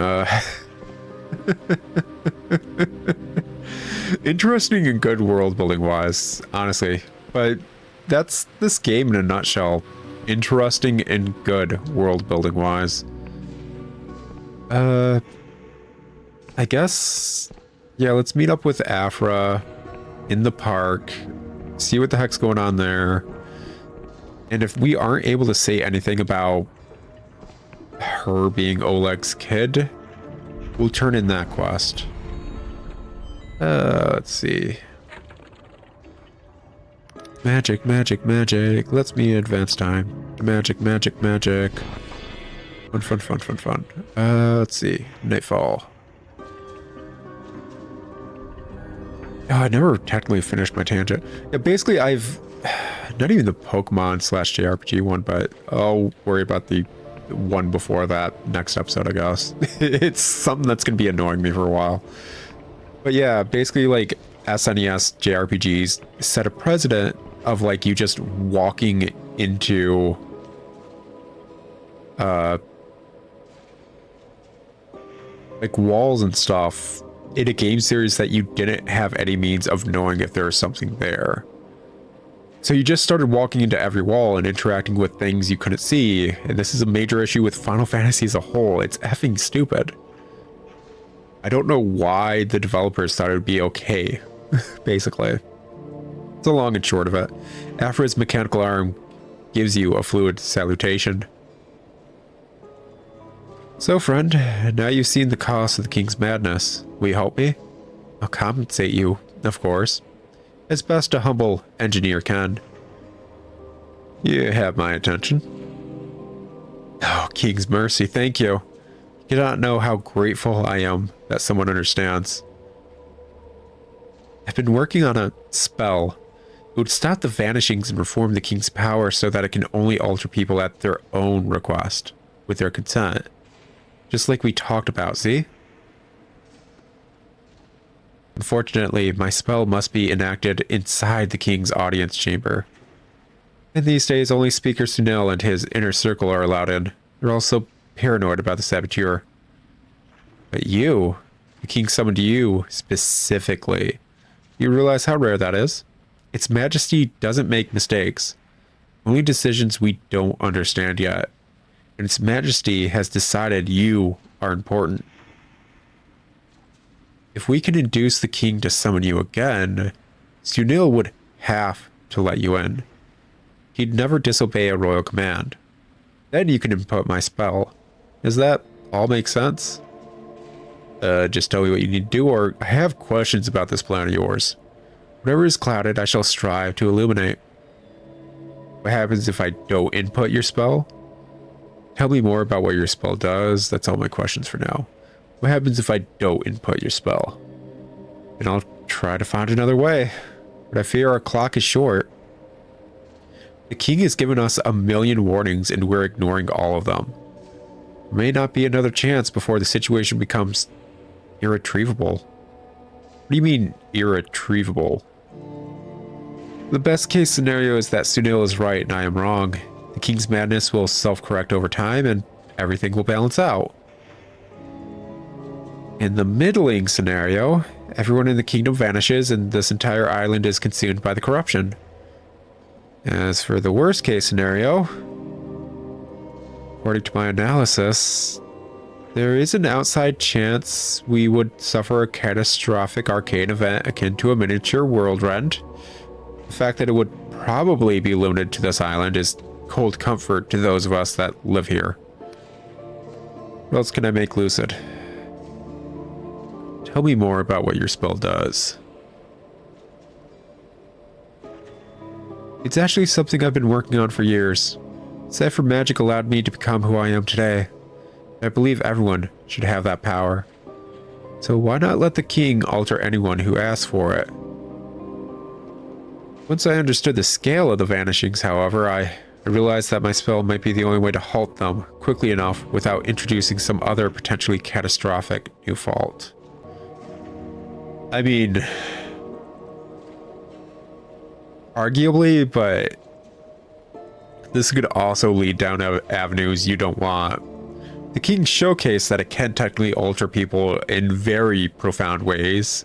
A: interesting and good world building wise, honestly. But that's this game in a nutshell. Interesting and good world building wise. I guess, yeah, let's meet up with Afra in the park, see what the heck's going on there. And if we aren't able to say anything about her being Oleg's kid, we'll turn in that quest. Let's see. Magic. Let's me advance time. Magic. Fun. Let's see. Nightfall. Oh, I never technically finished my tangent. Yeah, basically I've... Not even the Pokemon / JRPG one, but I'll worry about the one before that next episode, I guess. It's something that's going to be annoying me for a while. But yeah, basically like SNES JRPGs set a precedent of like you just walking into like walls and stuff in a game series that you didn't have any means of knowing if there was something there. So you just started walking into every wall and interacting with things you couldn't see, and this is a major issue with Final Fantasy as a whole. It's effing stupid. I don't know why the developers thought it would be okay, basically. It's the long and short of it. Afra's mechanical arm gives you a fluid salutation. So friend, now you've seen the cost of the king's madness. Will you help me? I'll compensate you, of course, as best a humble engineer can. You have my attention. Oh, King's mercy, thank you. You do not know how grateful I am that someone understands. I've been working on a spell. It would stop the vanishings and reform the king's power so that it can only alter people at their own request, with their consent. Just like we talked about, see? Unfortunately, my spell must be enacted inside the king's audience chamber. And these days, only Speaker Sunil and his inner circle are allowed in. They're also paranoid about the saboteur. But you, the king summoned you specifically. You realize how rare that is? Its Majesty doesn't make mistakes. Only decisions we don't understand yet. And Its Majesty has decided you are important. If we can induce the king to summon you again, Sunil would have to let you in. He'd never disobey a royal command. Then you can input my spell. Does that all make sense? Just tell me what you need to do, or I have questions about this plan of yours. Whatever is clouded, I shall strive to illuminate. What happens if I don't input your spell? Tell me more about what your spell does. That's all my questions for now. What happens if I don't input your spell? And I'll try to find another way. But I fear our clock is short. The king has given us a million warnings and we're ignoring all of them. There may not be another chance before the situation becomes irretrievable. What do you mean, irretrievable? The best case scenario is that Sunil is right and I am wrong. The king's madness will self-correct over time and everything will balance out. In the middling scenario, everyone in the kingdom vanishes and this entire island is consumed by the corruption. As for the worst case scenario, according to my analysis, there is an outside chance we would suffer a catastrophic arcane event akin to a miniature world rend. The fact that it would probably be limited to this island is cold comfort to those of us that live here. What else can I make lucid? Tell me more about what your spell does. It's actually something I've been working on for years. Cipher magic allowed me to become who I am today. I believe everyone should have that power. So why not let the king alter anyone who asks for it? Once I understood the scale of the vanishings, however, I realized that my spell might be the only way to halt them quickly enough without introducing some other potentially catastrophic new fault. I mean, arguably, but this could also lead down avenues you don't want. The king showcased that it can technically alter people in very profound ways.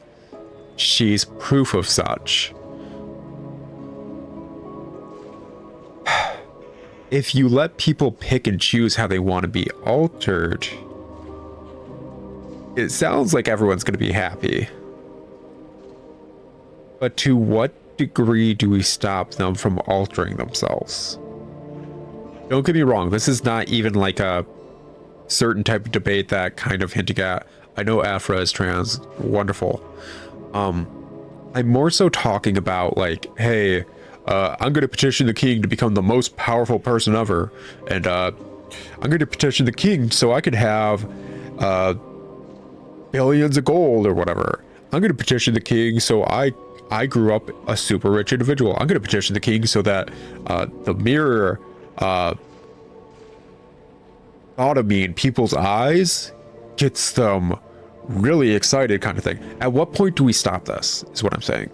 A: She's proof of such. If you let people pick and choose how they want to be altered, it sounds like everyone's going to be happy. But to what degree do we stop them from altering themselves? Don't get me wrong, this is not even like a certain type of debate that kind of hinting at, I know Afra is trans, wonderful. I'm more so talking about like, hey, I'm going to petition the king to become the most powerful person ever, and I'm going to petition the king so I could have billions of gold or whatever. I'm going to petition the king so I grew up a super rich individual. I'm going to petition the king so that the mirror thought of me in people's eyes gets them really excited, kind of thing. At what point do we stop this, is what I'm saying.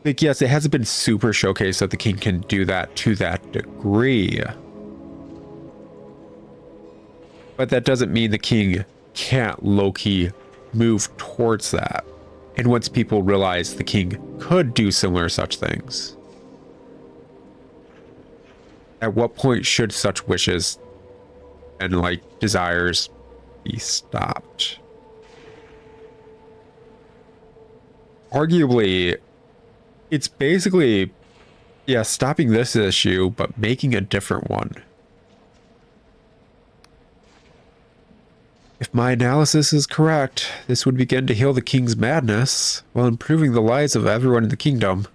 A: Like, yes, it hasn't been super showcased that the king can do that to that degree. But that doesn't mean the king can't low-key move towards that. And once people realize the king could do similar such things, at what point should such wishes and, like, desires be stopped? Arguably, it's basically, yeah, stopping this issue, but making a different one. If my analysis is correct, this would begin to heal the king's madness while improving the lives of everyone in the kingdom.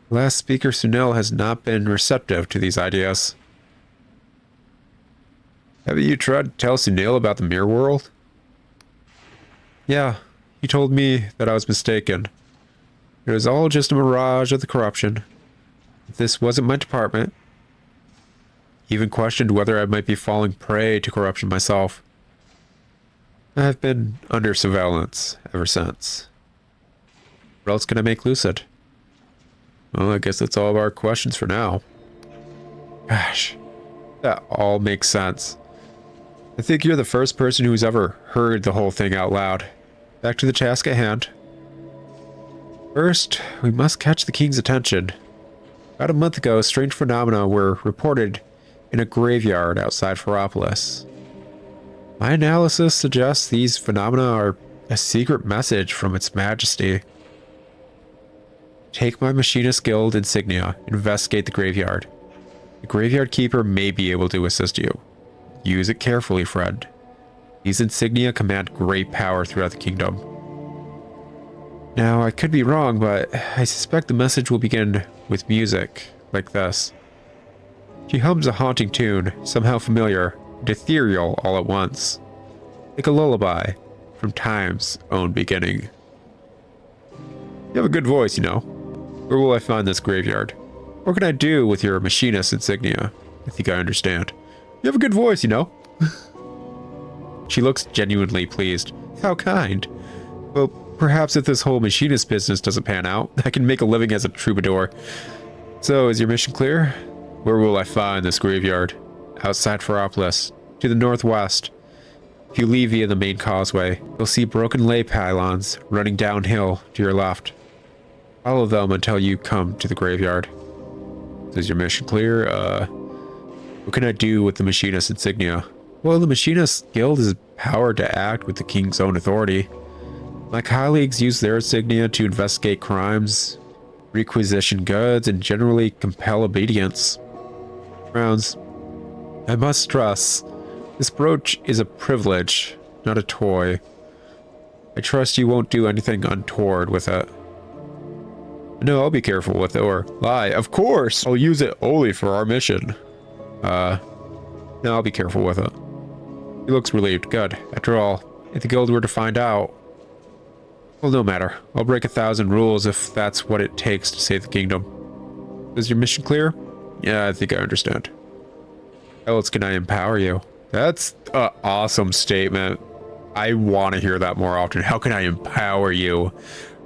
A: The last speaker, Sunil, has not been receptive to these ideas. Have you tried to tell Sunil about the mirror world? Yeah, he told me that I was mistaken. It was all just a mirage of the corruption. This wasn't my department. He even questioned whether I might be falling prey to corruption myself. I've been under surveillance ever since. What else can I make lucid? Well, I guess that's all of our questions for now. Gosh, that all makes sense. I think you're the first person who's ever heard the whole thing out loud. Back to the task at hand. First, we must catch the king's attention. About a month ago, strange phenomena were reported in a graveyard outside Ferropolis. My analysis suggests these phenomena are a secret message from Its Majesty. Take my Machinist Guild insignia and investigate the graveyard. The graveyard keeper may be able to assist you. Use it carefully, friend. These insignia command great power throughout the kingdom. Now, I could be wrong, but I suspect the message will begin with music, like this. She hums a haunting tune, somehow familiar and ethereal all at once, like a lullaby from time's own beginning. You have a good voice, you know. Where will I find this graveyard? What can I do with your machinist insignia? I think I understand. You have a good voice, you know. She looks genuinely pleased. How kind. Well, perhaps if this whole machinist business doesn't pan out, I can make a living as a troubadour. So, is your mission clear? Where will I find this graveyard? Outside Ferropolis, to the northwest. If you leave via the main causeway, you'll see broken lay pylons running downhill to your left. Follow them until you come to the graveyard. Is your mission clear? What can I do with the machinist insignia? Well, the Machinist Guild is empowered to act with the king's own authority. My colleagues use their insignia to investigate crimes, requisition goods, and generally compel obedience. Rounds. I must stress, this brooch is a privilege, not a toy. I trust you won't do anything untoward with it. No, I'll be careful with it, or lie. Of course! I'll use it only for our mission. No, I'll be careful with it. He looks relieved. Good. After all, if the guild were to find out... Well, no matter. I'll break 1,000 rules if that's what it takes to save the kingdom. Is your mission clear? Yeah, I think I understand. How else can I empower you? That's an awesome statement. I want to hear that more often. How can I empower you?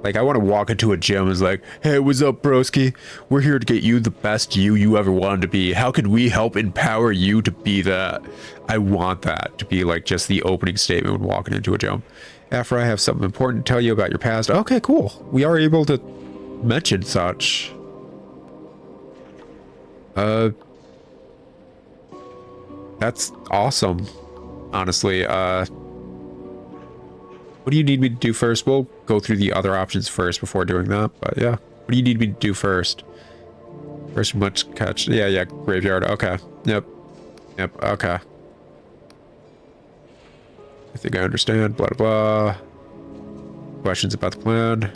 A: Like, I want to walk into a gym and it's like, hey, what's up, broski? We're here to get you the best you ever wanted to be. How can we help empower you to be that? I want that to be like just the opening statement when walking into a gym. After I have something important to tell you about your past. Okay, cool. We are able to mention such. That's awesome. Honestly, what do you need me to do first? We'll go through the other options first before doing that, but yeah. What do you need me to do first? First much catch. Yeah, graveyard. Okay. Yep, okay. I think I understand. Blah, blah, blah. Questions about the plan.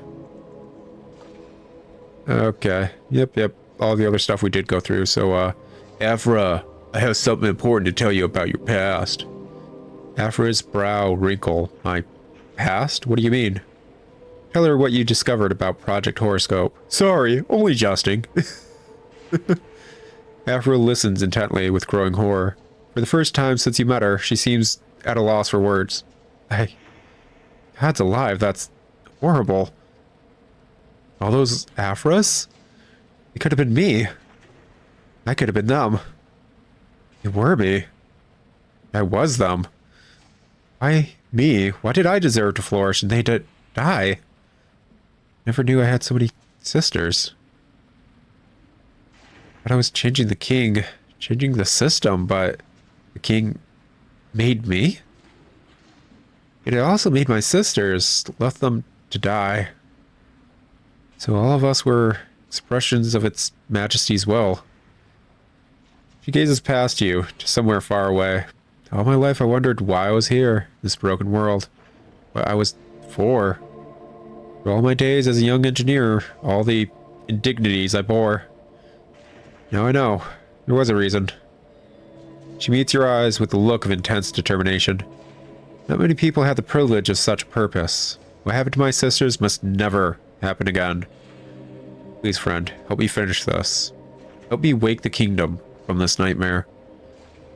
A: Okay. Yep. All the other stuff we did go through. So, Afra, I have something important to tell you about your past. Afra's brow wrinkle. My past? What do you mean? Tell her what you discovered about Project Horoscope. Sorry, only jesting. Afra listens intently with growing horror. For the first time since you met her, she seems at a loss for words. God's alive, that's horrible. All those Afras? It could have been me. I could have been them. They were me. I was them. Why me? Why did I deserve to flourish and they did die? Never knew I had so many sisters. But I was changing the king, changing the system, but the king made me? It also made my sisters, left them to die. So all of us were expressions of its majesty's will. She gazes past you, to somewhere far away. All my life I wondered why I was here, this broken world. What I was for. For all my days as a young engineer, all the indignities I bore. Now I know. There was a reason. She meets your eyes with a look of intense determination. Not many people have the privilege of such purpose. What happened to my sisters must never happen again. Please, friend, help me finish this. Help me wake the kingdom from this nightmare.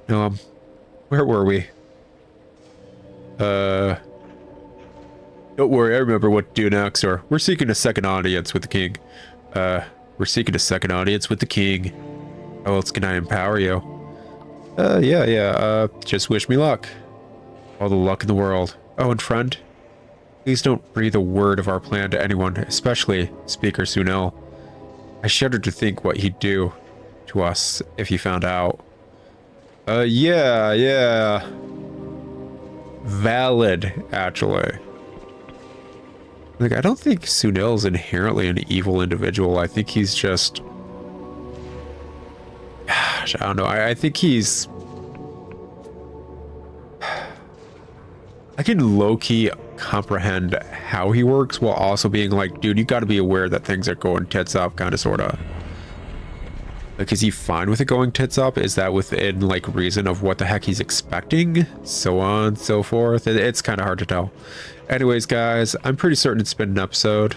A: No, where were we? Don't worry, I remember what to do next, or we're seeking a second audience with the king. We're seeking a second audience with the king. How else can I empower you? Just wish me luck. All the luck in the world. Oh, and friend, please don't breathe a word of our plan to anyone, especially Speaker Sunil. I shudder to think what he'd do to us if he found out. Yeah. Valid, actually. Like, I don't think Sunil's inherently an evil individual. I think he's just... Gosh, I don't know. I think he's... I can low-key comprehend how he works while also being like, dude, you gotta be aware that things are going tits up, kind of, sorta. Like, is he fine with it going tits up? Is that within, like, reason of what the heck he's expecting? So on, so forth. It's kind of hard to tell. Anyways, guys, I'm pretty certain it's been an episode.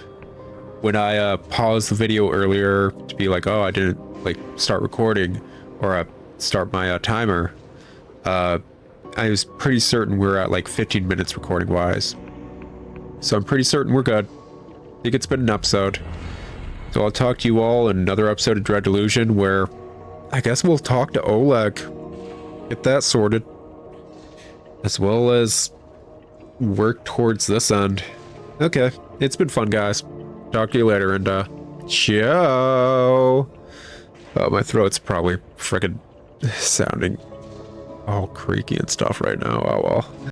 A: When I paused the video earlier to be like, oh, I didn't, like, start recording or start my timer, I was pretty certain we're at, like, 15 minutes recording-wise. So I'm pretty certain we're good. I think it's been an episode. So I'll talk to you all in another episode of Dread Delusion where I guess we'll talk to Oleg. Get that sorted. As well as work towards this end. Okay. It's been fun, guys. Talk to you later and ciao. Oh, my throat's probably frickin' sounding all creaky and stuff right now. Oh well.